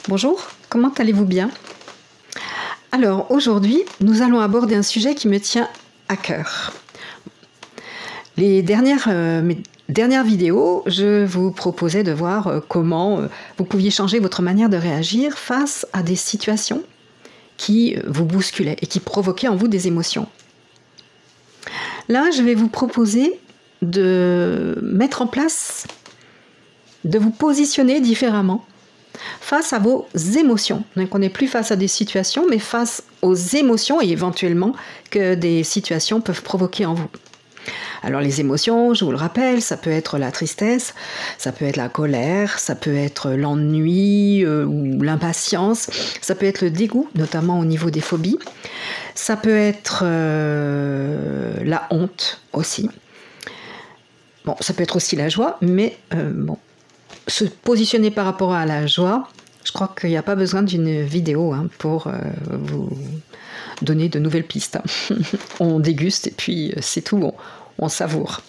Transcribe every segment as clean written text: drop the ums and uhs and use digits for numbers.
Bonjour, comment allez-vous bien? Alors aujourd'hui, nous allons aborder un sujet qui me tient à cœur. Mes dernières vidéos, je vous proposais de voir comment vous pouviez changer votre manière de réagir face à des situations qui vous bousculaient et qui provoquaient en vous des émotions. Là, je vais vous proposer de mettre en place, de vous positionner différemment face à vos émotions. Donc on n'est plus face à des situations, mais face aux émotions et éventuellement que des situations peuvent provoquer en vous. Alors les émotions, je vous le rappelle, ça peut être la tristesse, ça peut être la colère, ça peut être l'ennui ou l'impatience, ça peut être le dégoût, notamment au niveau des phobies, ça peut être la honte aussi. Bon, ça peut être aussi la joie, mais se positionner par rapport à la joie, je crois qu'il n'y a pas besoin d'une vidéo pour vous donner de nouvelles pistes. On déguste et puis c'est tout, on savoure.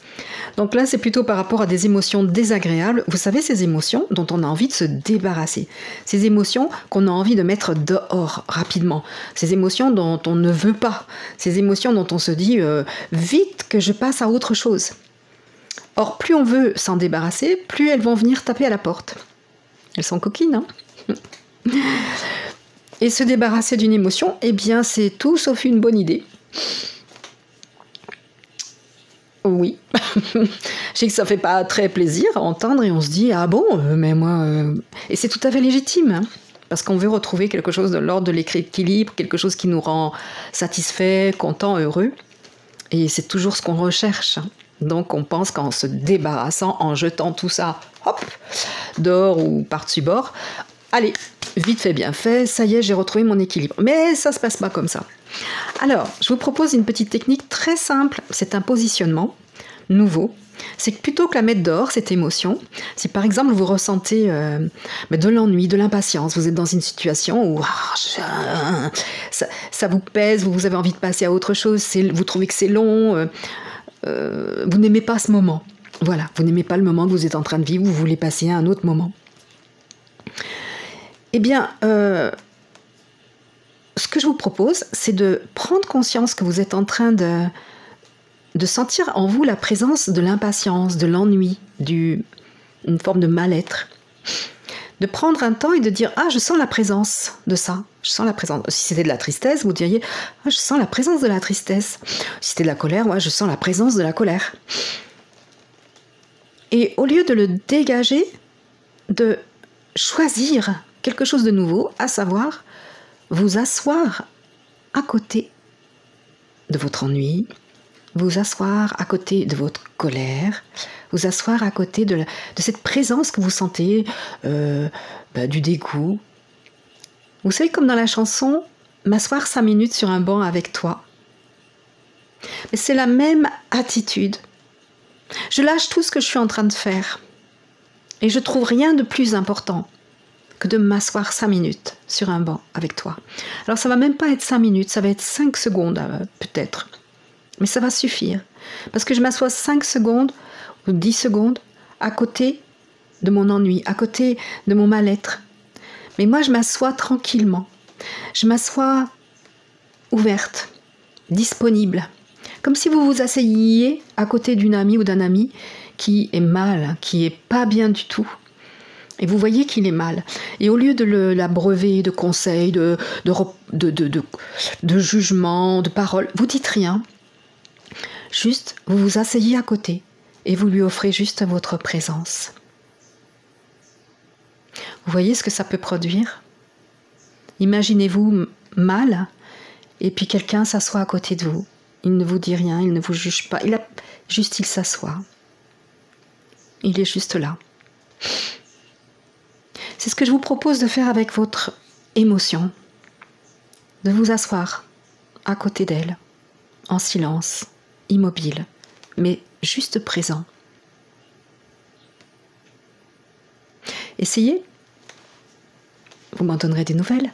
Donc là, c'est plutôt par rapport à des émotions désagréables. Vous savez, ces émotions dont on a envie de se débarrasser. Ces émotions qu'on a envie de mettre dehors rapidement. Ces émotions dont on ne veut pas. Ces émotions dont on se dit vite que je passe à autre chose. Or, plus on veut s'en débarrasser, plus elles vont venir taper à la porte. Elles sont coquines, hein? Et se débarrasser d'une émotion, eh bien, c'est tout sauf une bonne idée. Oui. Je sais que ça ne fait pas très plaisir à entendre et on se dit « Ah bon, mais moi... » Et c'est tout à fait légitime, hein, parce qu'on veut retrouver quelque chose de l'ordre de l'équilibre, quelque chose qui nous rend satisfait, content, heureux. Et c'est toujours ce qu'on recherche. Donc on pense qu'en se débarrassant, en jetant tout ça, hop, dehors ou par-dessus bord, allez, vite fait, bien fait, ça y est, j'ai retrouvé mon équilibre. Mais ça ne se passe pas comme ça. Alors, je vous propose une petite technique très simple, c'est un positionnement nouveau. C'est que plutôt que la mettre dehors, cette émotion, si par exemple vous ressentez de l'ennui, de l'impatience, vous êtes dans une situation où ça vous pèse, vous avez envie de passer à autre chose, vous trouvez que c'est long, vous n'aimez pas ce moment. Voilà, vous n'aimez pas le moment que vous êtes en train de vivre, vous voulez passer à un autre moment. Eh bien, ce que je vous propose, c'est de prendre conscience que vous êtes en train de sentir en vous la présence de l'impatience, de l'ennui, une forme de mal-être. De prendre un temps et de dire « Ah, je sens la présence de ça. Je sens la présence. » Si c'était de la tristesse, vous diriez « Ah, je sens la présence de la tristesse. » Si c'était de la colère, ouais, je sens la présence de la colère. Et au lieu de le dégager, de choisir quelque chose de nouveau, à savoir vous asseoir à côté de votre ennui, vous asseoir à côté de votre colère, vous asseoir à côté de cette présence que vous sentez, du dégoût. Vous savez, comme dans la chanson « M'asseoir 5 minutes sur un banc avec toi ». Mais c'est la même attitude. Je lâche tout ce que je suis en train de faire. Et je trouve rien de plus important que de m'asseoir 5 minutes sur un banc avec toi. Alors ça va même pas être 5 minutes, ça va être 5 secondes peut-être. Mais ça va suffire. Parce que je m'assois 5 secondes ou 10 secondes à côté de mon ennui, à côté de mon mal-être. Mais moi, je m'assois tranquillement. Je m'assois ouverte, disponible. Comme si vous vous asseyiez à côté d'une amie ou d'un ami qui est mal, qui est pas bien du tout. Et vous voyez qu'il est mal. Et au lieu de l'abreuver de conseils, de jugements, de paroles, vous dites rien. Juste, vous vous asseyez à côté et vous lui offrez juste votre présence. Vous voyez ce que ça peut produire? Imaginez-vous mal et puis quelqu'un s'assoit à côté de vous. Il ne vous dit rien, il ne vous juge pas. Il s'assoit. Il est juste là. C'est ce que je vous propose de faire avec votre émotion. De vous asseoir à côté d'elle, en silence, immobile, mais juste présent. Essayez. Vous m'en donnerez des nouvelles.